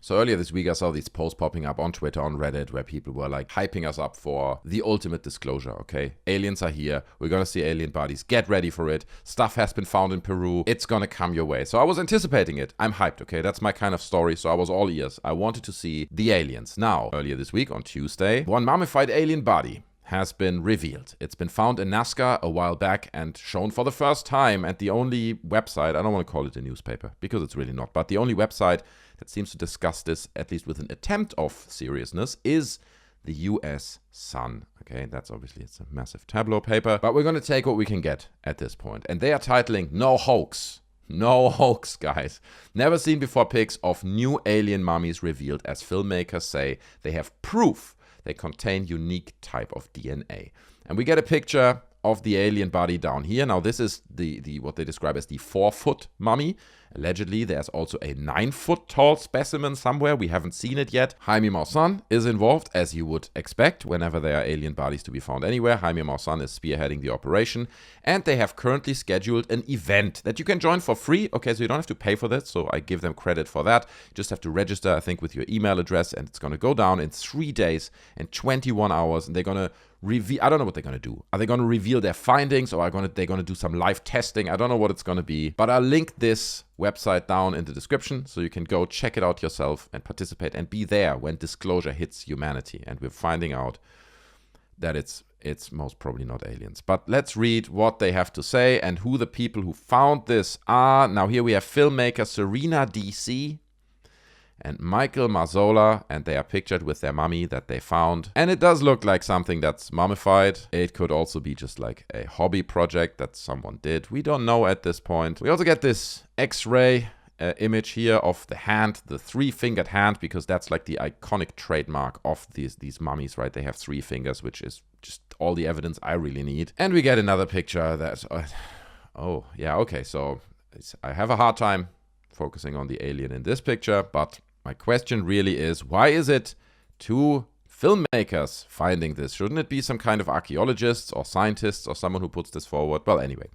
So earlier this week I saw these posts popping up on Twitter, on Reddit, where people were like hyping us up for the ultimate disclosure, okay? Aliens are here. We're gonna see alien bodies. Get ready for it. Stuff has been found in Peru. It's gonna come your way. So I was anticipating it. I'm hyped, okay? That's my kind of story. So I was all ears. I wanted to see the aliens. Now, earlier this week on Tuesday, one mummified alien body has been revealed. It's been found in Nazca a while back and shown for the first time at the only website, I don't want to call it a newspaper because it's really not, but the only website that seems to discuss this, at least with an attempt of seriousness, is the US Sun. Okay, that's obviously, it's a massive tableau paper, but we're going to take what we can get at this point. And they are titling No Hoax. No hoax, guys. Never seen before pics of new alien mummies revealed as filmmakers say they have proof they contain unique type of DNA. And we get a picture of the alien body down here. Now this is the what they describe as the 4-foot mummy. Allegedly, there's also a 9-foot tall specimen somewhere. We haven't seen it yet. Jaime Maussan is involved, as you would expect, whenever there are alien bodies to be found anywhere. Jaime Maussan is spearheading the operation. And they have currently scheduled an event that you can join for free. Okay, so you don't have to pay for that, so I give them credit for that. You just have to register, I think, with your email address, and it's going to go down in 3 days and 21 hours, and they're going to reveal, I don't know what they're going to do. Are they going to reveal their findings, or they're going to do some live testing? I don't know what it's going to be, but I'll link this website down in the description so you can go check it out yourself and participate and be there when disclosure hits humanity. And we're finding out that it's most probably not aliens. But let's read what they have to say and who the people who found this are. Now here we have filmmaker Serena DC and Michael Mazzola, and they are pictured with their mummy that they found. And it does look like something that's mummified. It could also be just like a hobby project that someone did. We don't know at this point. We also get this Xray image here of the hand, the 3-fingered hand, because that's like the iconic trademark of these mummies, right? They have 3 fingers, which is just all the evidence I really need. And we get another picture that, oh, yeah, okay. So I have a hard time focusing on the alien in this picture, but my question really is, why is it 2 filmmakers finding this? Shouldn't it be some kind of archaeologists or scientists or someone who puts this forward? Well, anyway,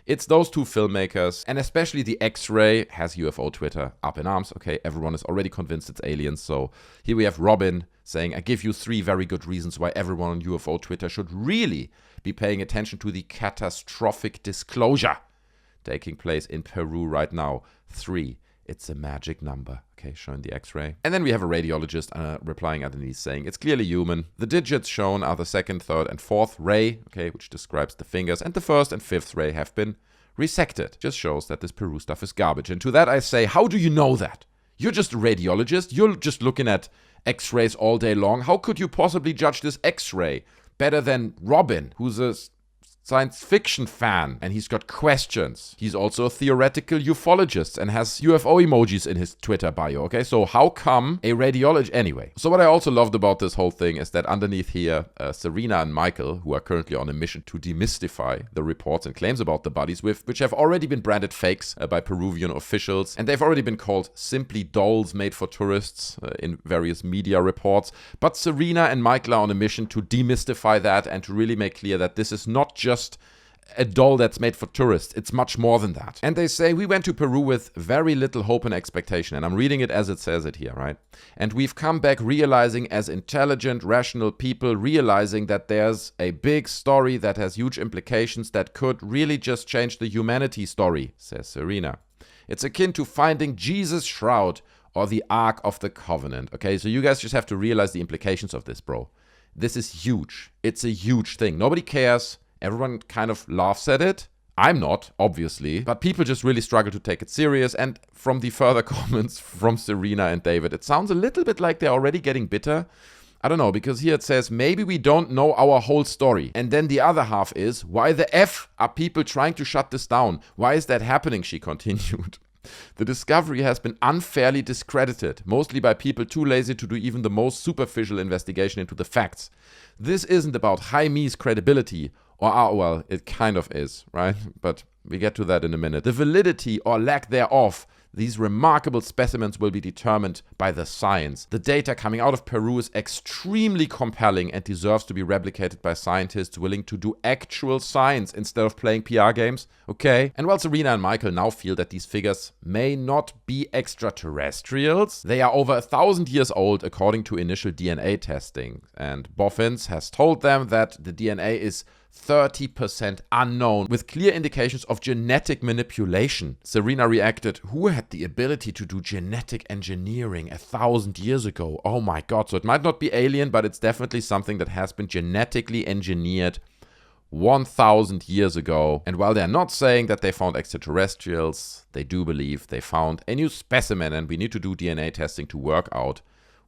it's those 2 filmmakers, and especially the Xray has UFO Twitter up in arms. Okay, everyone is already convinced it's aliens. So here we have Robin saying, I give you 3 very good reasons why everyone on UFO Twitter should really be paying attention to the catastrophic disclosure taking place in Peru right now. 3. It's a magic number. Okay, showing the X-ray. And then we have a radiologist replying underneath saying it's clearly human. The digits shown are the 2nd, 3rd, and 4th ray, okay, which describes the fingers, and the 1st and 5th ray have been resected. Just shows that this Peru stuff is garbage. And to that I say, how do you know that? You're just a radiologist. You're just looking at X-rays all day long. How could you possibly judge this X-ray better than Robin, who's a science fiction fan, and he's got questions. He's also a theoretical ufologist and has UFO emojis in his Twitter bio, okay? So how come a radiologist... Anyway, so what I also loved about this whole thing is that underneath here, Serena and Michael, who are currently on a mission to demystify the reports and claims about the bodies, which have already been branded fakes by Peruvian officials, and they've already been called simply dolls made for tourists in various media reports. But Serena and Michael are on a mission to demystify that and to really make clear that this is not just a doll that's made for tourists. It's much more than that. And they say, we went to Peru with very little hope and expectation. And I'm reading it as it says it here, right? And we've come back realizing, as intelligent, rational people, realizing that there's a big story that has huge implications that could really just change the humanity story, says Serena. It's akin to finding Jesus' shroud or the Ark of the Covenant. Okay, so you guys just have to realize the implications of this, bro. This is huge. It's a huge thing. Nobody cares. Everyone kind of laughs at it. I'm not, obviously, but people just really struggle to take it serious. And from the further comments from Serena and David, it sounds a little bit like they're already getting bitter. I don't know, because here it says, maybe we don't know our whole story. And then the other half is, why the F are people trying to shut this down? Why is that happening? She continued. The discovery has been unfairly discredited, mostly by people too lazy to do even the most superficial investigation into the facts. This isn't about Jaime's credibility, or, well, it kind of is, right? But we get to that in a minute. The validity or lack thereof, These remarkable specimens will be determined by the science. The data coming out of Peru is extremely compelling and deserves to be replicated by scientists willing to do actual science instead of playing PR games, okay? And while Serena and Michael now feel that these figures may not be extraterrestrials, they are over 1,000 years old according to initial DNA testing. And Boffins has told them that the DNA is 30% unknown, with clear indications of genetic manipulation. Serena reacted, who had the ability to do genetic engineering 1,000 years ago? Oh my god, so it might not be alien, but it's definitely something that has been genetically engineered 1,000 years ago. And while they're not saying that they found extraterrestrials, they do believe they found a new specimen, and we need to do DNA testing to work out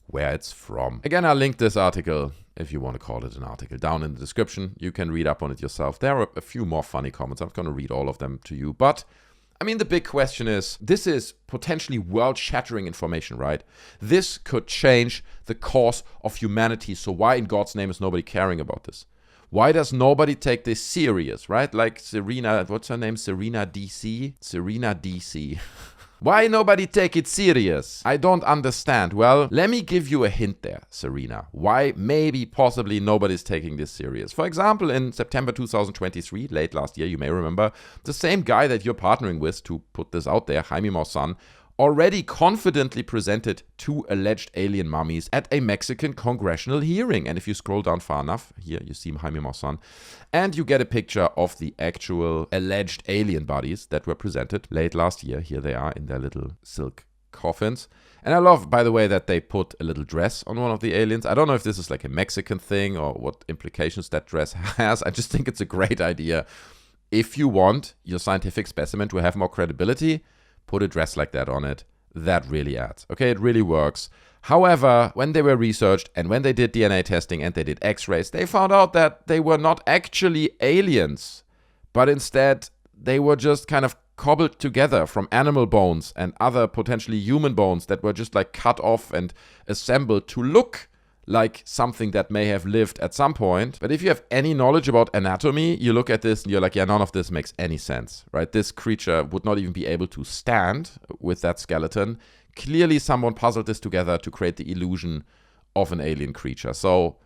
where it's from. Again, I'll link this article, if you want to call it an article, down in the description. You can read up on it yourself. There are a few more funny comments. I'm going to read all of them to you. But, I mean, the big question is, this is potentially world-shattering information, right? This could change the course of humanity. So why in God's name is nobody caring about this? Why does nobody take this serious, right? Like Serena, what's her name? Serena DC? Serena DC. Why nobody take it serious? I don't understand. Well, let me give you a hint there, Serena. Why maybe possibly nobody's taking this serious. For example, in September 2023, late last year, you may remember, the same guy that you're partnering with to put this out there, Jaime Maussan, already confidently presented 2 alleged alien mummies at a Mexican congressional hearing. And if you scroll down far enough, here you see Jaime Maussan, and you get a picture of the actual alleged alien bodies that were presented late last year. Here they are in their little silk coffins. And I love, by the way, that they put a little dress on one of the aliens. I don't know if this is like a Mexican thing or what implications that dress has. I just think it's a great idea. If you want your scientific specimen to have more credibility, put a dress like that on it. That really adds. Okay, it really works. However, when they were researched and when they did DNA testing and they did X-rays, they found out that they were not actually aliens, but instead they were just kind of cobbled together from animal bones and other potentially human bones that were just like cut off and assembled to look like something that may have lived at some point. But if you have any knowledge about anatomy, you look at this and you're like, yeah, none of this makes any sense, right? This creature would not even be able to stand with that skeleton. Clearly someone puzzled this together to create the illusion of an alien creature. So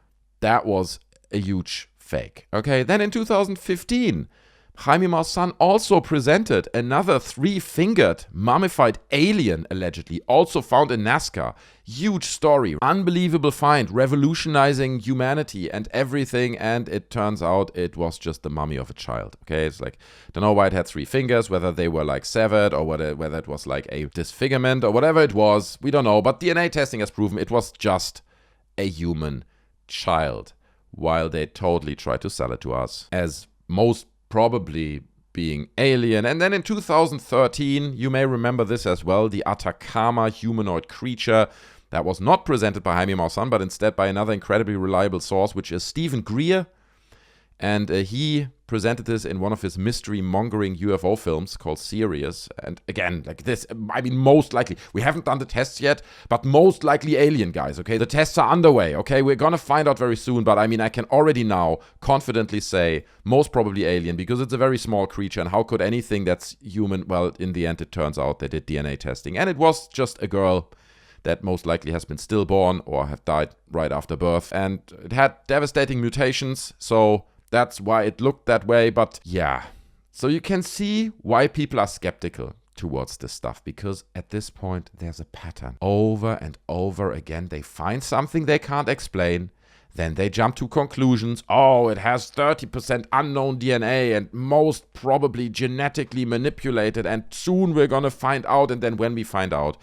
that was a huge fake. Okay, then in 2015, Jaime Maussan also presented another 3-fingered mummified alien, allegedly, also found in Nazca. Huge story, unbelievable find, revolutionizing humanity and everything, and it turns out it was just the mummy of a child. Okay, it's like, don't know why it had 3 fingers, whether they were like severed or whether it was like a disfigurement or whatever it was, we don't know, but DNA testing has proven it was just a human child, while they totally tried to sell it to us as most probably being alien. And then in 2013, you may remember this as well, the Atacama humanoid creature that was not presented by Jaime Maussan, but instead by another incredibly reliable source, which is Steven Greer. And he presented this in one of his mystery-mongering UFO films called Sirius. And again, like this, I mean, most likely, we haven't done the tests yet, but most likely alien, guys, okay? The tests are underway, okay? We're gonna find out very soon, but I mean, I can already now confidently say most probably alien, because it's a very small creature, and how could anything that's human, well, in the end, it turns out they did DNA testing, and it was just a girl that most likely has been stillborn or have died right after birth, and it had devastating mutations, so that's why it looked that way. But yeah, so you can see why people are skeptical towards this stuff, because at this point there's a pattern. Over and over again, they find something they can't explain, then they jump to conclusions. Oh, it has 30% unknown DNA and most probably genetically manipulated, and soon we're gonna find out. And then when we find out,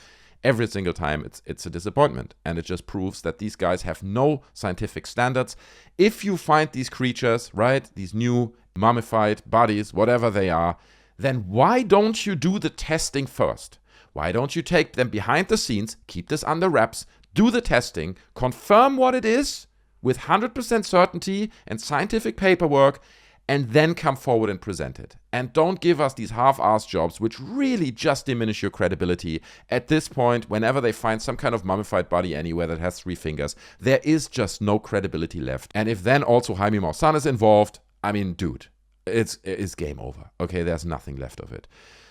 every single time it's a disappointment, and it just proves that these guys have no scientific standards. If you find these creatures, right, these new mummified bodies, whatever they are, then why don't you do the testing first? Why don't you take them behind the scenes, keep this under wraps, do the testing, confirm what it is with 100% certainty and scientific paperwork, and then come forward and present it. And don't give us these half-assed jobs, which really just diminish your credibility. At this point, whenever they find some kind of mummified body anywhere that has 3 fingers, there is just no credibility left. And if then also Jaime Maussan is involved, I mean, dude, it's game over. Okay, there's nothing left of it.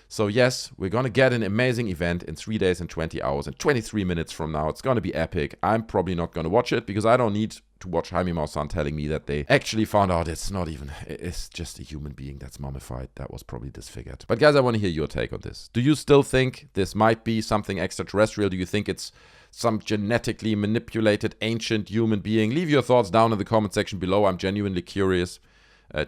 So yes, we're gonna get an amazing event in 3 days and 20 hours and 23 minutes from now. It's gonna be epic. I'm probably not gonna watch it because I don't need to watch Jaime Maussan telling me that they actually found out it's just a human being that's mummified. That was probably disfigured. But guys, I want to hear your take on this. Do you still think this might be something extraterrestrial? Do you think it's some genetically manipulated ancient human being? Leave your thoughts down in the comment section below. I'm genuinely curious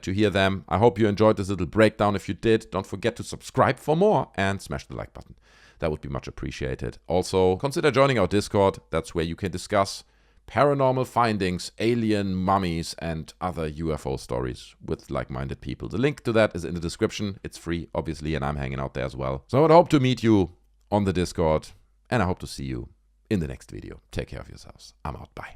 to hear them. I hope you enjoyed this little breakdown. If you did, don't forget to subscribe for more and smash the like button. That would be much appreciated. Also, consider joining our Discord. That's where you can discuss paranormal findings, alien mummies, and other UFO stories with like-minded people. The link to that is in the description. It's free, obviously, and I'm hanging out there as well. So I would hope to meet you on the Discord, and I hope to see you in the next video. Take care of yourselves. I'm out. Bye.